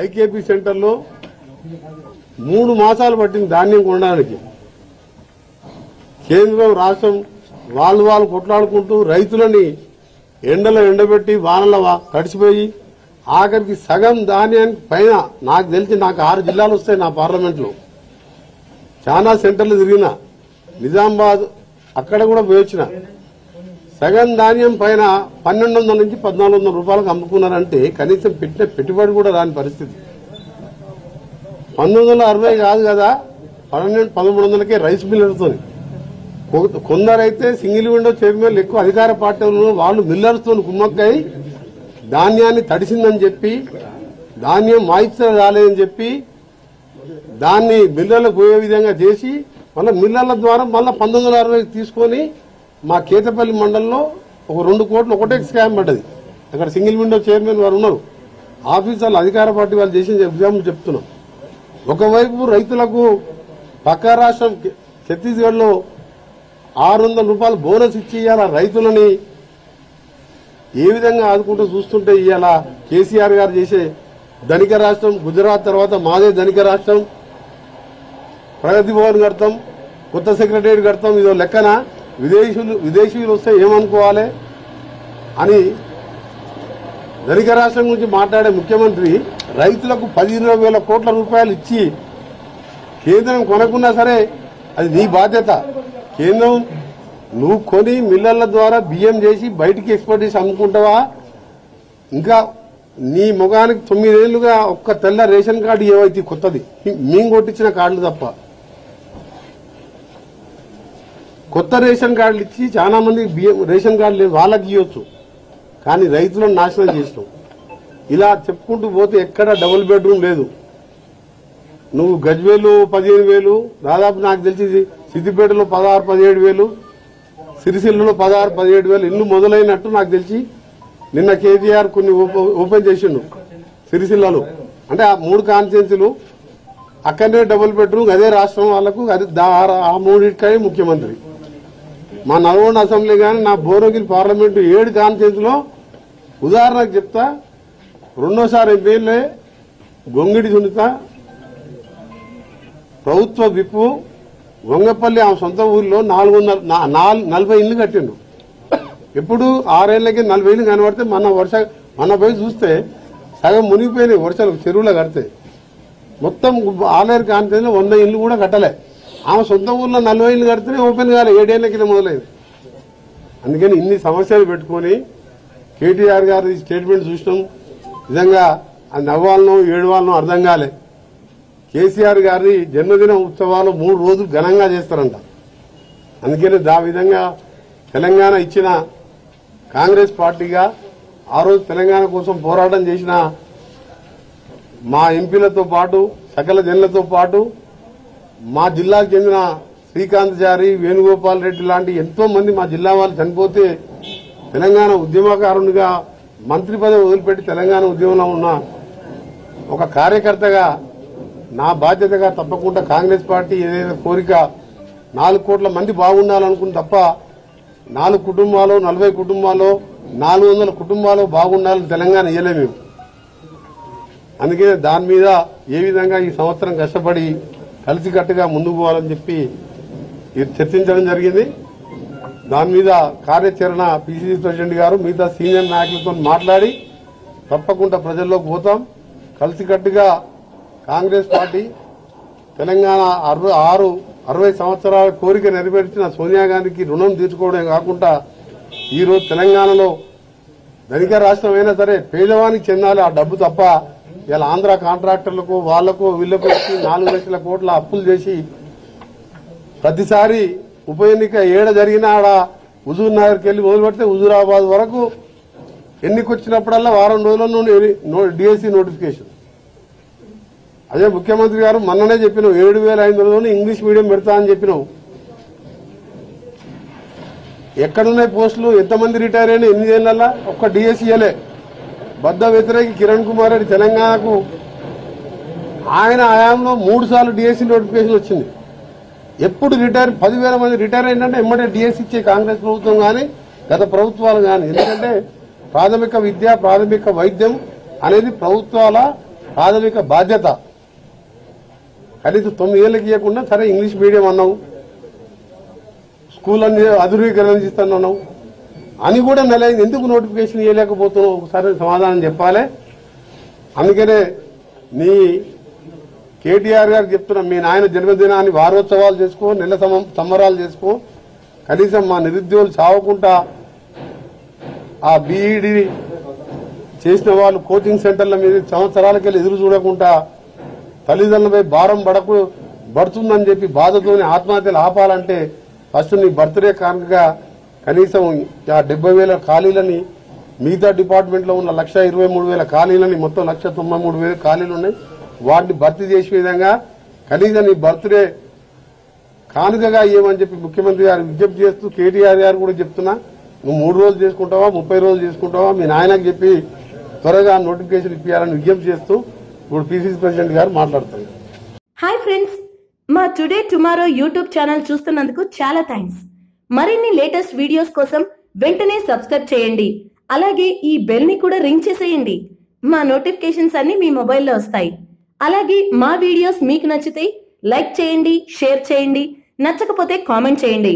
IKP సెంటర్లో 3 మాసాలు పట్టింది ధాన్యం కొనడానికి. కేంద్రం రాష్ట్రం వాళ్ళు కొట్లాడుకుంటూ రైతులని ఎండలో ఎండబెట్టి వానల తడిసిపోయి ఆఖరికి సగం ధాన్యానికి పైన నాకు తెలిసి 6 జిల్లాలు వస్తాయి నా పార్లమెంట్లో. చాలా సెంటర్లు తిరిగిన, నిజామాబాద్ అక్కడ కూడా పోయొచ్చిన. సగం ధాన్యం పైన 1200 నుంచి 1400 రూపాయలకు అమ్ముకున్నారంటే కనీసం పెట్టిన పెట్టుబడి కూడా రాని పరిస్థితి. 1960 కాదు కదా, 1300కే రైస్ మిల్లర్తో. కొందరైతే సింగిల్ విండో చైర్మన్లు ఎక్కువ అధికార పార్టీలు వాళ్ళు మిల్లర్స్తో కుమ్మక్కై ధాన్యాన్ని తడిసిందని చెప్పి, ధాన్యం మాయిశ్చర్ రాలేదని చెప్పి దాన్ని మిల్లర్లకు పోయే విధంగా చేసి మళ్ళీ మిల్లర్ల ద్వారా మళ్ళీ 1960 తీసుకొని మా కేతపల్లి మండలంలో ఒక 2 కోట్లు ఒకటే స్కామ్ పడ్డది. అక్కడ సింగిల్ విండో చైర్మన్ వారు ఉన్నారు, ఆఫీసర్లు అధికార పార్టీ వాళ్ళు చేసిన ఎగ్జాంపుల్ చెప్తున్నాం. ఒకవైపు రైతులకు పక్క రాష్ట్రం ఛత్తీస్గఢ్లో 600 రూపాయలు బోనస్ ఇచ్చి ఇవాళ రైతులని ఏ విధంగా ఆదుకుంటూ చూస్తుంటే ఇవాళ కేసీఆర్ గారు చేసే ధనిక రాష్ట్రం గుజరాత్ తర్వాత మాదే ధనిక రాష్ట్రం, ప్రగతి భవన్ కడతాం, కొత్త సెక్రటరియట్ కడతాం, ఇదో లెక్కన విదేశీయులు వస్తే ఏమనుకోవాలి అని ధనిక రాష్ట్రం గురించి మాట్లాడే ముఖ్యమంత్రి రైతులకు 10-20 వేల కోట్ల రూపాయలు ఇచ్చి కేంద్రం కొనకున్నా సరే అది నీ బాధ్యత. కేంద్రం నువ్వు కొని మిల్లర్ల ద్వారా బియ్యం చేసి బయటికి ఎక్స్పోర్ట్ చేసి అమ్ముకుంటావా? ఇంకా నీ ముఖానికి 9 ఏళ్లుగా ఒక్క తెల్ల రేషన్ కార్డు ఏవైతే కొత్తది మేము కొట్టించిన కార్డులు తప్ప కొత్త రేషన్ కార్డులు ఇచ్చి చాలా మంది బియ్యం రేషన్ కార్డు లేదు వాళ్ళకి ఇవ్వచ్చు, కానీ రైతులను నాశనం చేసినావు. ఇలా చెప్పుకుంటూ పోతే ఎక్కడ డబుల్ బెడ్రూమ్ లేదు. నువ్వు గజ్వేలు 15,000, దాదాపు నాకు తెలిసి సిద్దిపేటలో 16-17,000, సిరిసిల్లలో 16-17,000 ఇల్లు మొదలైనట్టు నాకు తెలిసి నిన్న కేటీఆర్ కొన్ని ఓపెన్ చేసిండు సిరిసిల్లలో. అంటే ఆ 3 కాన్స్టిట్యున్సీలు అక్కడనే డబుల్ బెడ్రూమ్, అదే రాష్ట్రం వాళ్లకు, అది ఆ 3 ముఖ్యమంత్రి. మా నల్గొండ అసెంబ్లీ కానీ నా భువనగిరి పార్లమెంటు 7 కాన్స్టిట్యున్సీలో ఉదాహరణకు చెప్తా. 2సారి ఎంపీలే గొంగిడి సునీత ప్రభుత్వ విప్పు వంగపల్లి ఆమె సొంత ఊరిలో 440 ఇళ్లు కట్టిండు. ఎప్పుడు 6 ఏళ్లకి 40 ఇళ్లు కనబడితే మన పోయి చూస్తే సగం మునిగిపోయినాయి వర్షాలు చెరువులో కడితే. మొత్తం ఆలేరు కాన్స్టిట్యూన్సీలో 100 ఇళ్లు కూడా కట్టలే. ఆమె సొంత ఊర్లో 40 ఇళ్లు కడితేనే ఓపెన్ కాలే, 7 ఏళ్ల కింద మొదలైంది. అందుకని ఇన్ని సమస్యలు పెట్టుకుని కేటీఆర్ గారి స్టేట్మెంట్ చూసినాం. నిజంగా అది నవ్వాలనో ఏడవాలనో అర్థం కాలే. కేసీఆర్ గారి జన్మదిన ఉత్సవాలు 3 రోజులు ఘనంగా చేస్తారంట. అందుకని ఆ విధంగా తెలంగాణ ఇచ్చిన కాంగ్రెస్ పార్టీగా ఆ రోజు తెలంగాణ కోసం పోరాటం చేసిన మా ఎంపీలతో పాటు సకల జనులతో పాటు మా జిల్లాకు చెందిన శ్రీకాంత్ చారి, వేణుగోపాల్ రెడ్డి లాంటి ఎంతో మంది మా జిల్లా వాళ్ళు చనిపోతే తెలంగాణ ఉద్యమకారునిగా మంత్రి పదవి వదిలిపెట్టి తెలంగాణ ఉద్యమంలో ఉన్న ఒక కార్యకర్తగా నా బాధ్యతగా తప్పకుండా కాంగ్రెస్ పార్టీ ఏదైతే కోరిక 4 కోట్ల మంది బాగుండాలనుకుని తప్ప 4 కుటుంబాలు 40 కుటుంబాలు 400 కుటుంబాలు బాగుండాలని తెలంగాణ ఇయ్యలేము మేము. అందుకే దాని మీద ఏ విధంగా ఈ సంవత్సరం కష్టపడి కలిసికట్టుగా ముందుకు పోవాలని చెప్పి చర్చించడం జరిగింది. దాని మీద కార్యాచరణ పిసిసి ప్రెసిడెంట్ గారు మిగతా సీనియర్ నాయకులతో మాట్లాడి తప్పకుండా ప్రజల్లోకి పోతాం. కలిసికట్టుగా కాంగ్రెస్ పార్టీ తెలంగాణ 60 సంవత్సరాల కోరిక నెరవేర్చిన సోనియా గాంధీకి రుణం తీర్చుకోవడమే కాకుండా ఈరోజు తెలంగాణలో ధనిక రాష్ట్రం అయినా సరే పేదవానికి చెందాలి ఆ డబ్బు తప్ప ఇలా ఆంధ్ర కాంట్రాక్టర్లకు వాళ్లకు వీళ్లకు 4 లక్షల కోట్ల అప్పులు చేసి ప్రతిసారి ఉప ఎన్నిక ఏడ జరిగినా ఆడ హుజూర్ నగర్కి వెళ్లి మొదలు పెడితే హుజూరాబాద్ వరకు ఎన్నికొచ్చినప్పుడల్లా వారం రోజుల్లో డిఎస్సి నోటిఫికేషన్. అదే ముఖ్యమంత్రి గారు మొన్ననే చెప్పినావు 7,500 ఇంగ్లీష్ మీడియం పెడతా అని చెప్పినావు. ఎక్కడున్నాయి పోస్టులు? ఎంతమంది రిటైర్ అయినా 8 ఏళ్లలో ఒక్క డిఎస్సీలే. బద్ద వ్యతిరేకి కిరణ్ కుమార్ రెడ్డి తెలంగాణకు ఆయన హయాంలో 3 సార్లు డిఎస్సీ నోటిఫికేషన్ వచ్చింది. ఎప్పుడు 10,000 మంది రిటైర్ అయిందంటే ఎమ్మటే డిఎస్సీ ఇచ్చే కాంగ్రెస్ ప్రభుత్వం కానీ గత ప్రభుత్వాలు కానీ. ఎందుకంటే ప్రాథమిక విద్య ప్రాథమిక వైద్యం అనేది ప్రభుత్వాల ప్రాథమిక బాధ్యత. కనీసం 9 ఏళ్ళకి ఇవ్వకుండా సరే ఇంగ్లీష్ మీడియం అన్నావు, స్కూల్ అన్ని ఆధునీకరణ చేస్తున్నావు అని కూడా నెలైంది, ఎందుకు నోటిఫికేషన్ ఇవ్వలేకపోతున్నావు? ఒకసారి సమాధానం చెప్పాలి. అందుకనే నీ కేటీఆర్ గారికి చెప్తున్నా, మీ నాయన జన్మదినాన్ని వారోత్సవాలు చేసుకో, నెల సంబరాలు చేసుకో. కనీసం మా నిరుద్యోగులు చావకుండా ఆ బీఈడి చేసిన వాళ్ళు కోచింగ్ సెంటర్ల మీద సంవత్సరాలకెళ్ళి ఎదురు చూడకుండా తల్లిదండ్రులపై భారం పడుతుందని చెప్పి బాధతోని ఆత్మహత్యలు ఆపాలంటే ఫస్ట్ నీ బర్త్డే కానుకగా కనీసం ఆ 70,000 ఖాళీలని, మిగతా డిపార్ట్మెంట్లో ఉన్న 1,23,000 ఖాళీలని, మొత్తం 1,93,000 ఖాళీలు ఉన్నాయి, వాటిని భర్తీ చేసే విధంగా కనీసం నీ బర్త్డే కానుకగా ఇవ్వమని చెప్పి ముఖ్యమంత్రి గారు విజ్ఞప్తి చేస్తూ, కేటీఆర్ గారు కూడా చెప్తున్నా, నువ్వు 3 రోజులు చేసుకుంటావా 30 రోజులు చేసుకుంటావా మీ నాయనకు చెప్పి త్వరగా నోటిఫికేషన్ ఇప్పించాలని విజ్ఞప్తి చేస్తూ ఇప్పుడు పిసిసి ప్రెసిడెంట్ గారు మాట్లాడుతున్నారు. హాయ్ ఫ్రెండ్స్, మా టుడే టుమారో యూట్యూబ్ ఛానల్ చూస్తున్నందుకు చాలా థ్యాంక్స్. మరిన్ని లేటెస్ట్ వీడియోస్ కోసం వెంటనే సబ్స్క్రైబ్ చేయండి. అలాగే ఈ బెల్ ని కూడా రింగ్ చేసేయండి. మా నోటిఫికేషన్స్ అన్ని మీ మొబైల్లో వస్తాయి. అలాగే మా వీడియోస్ మీకు నచ్చితే లైక్ చేయండి, షేర్ చేయండి, నచ్చకపోతే కామెంట్ చేయండి.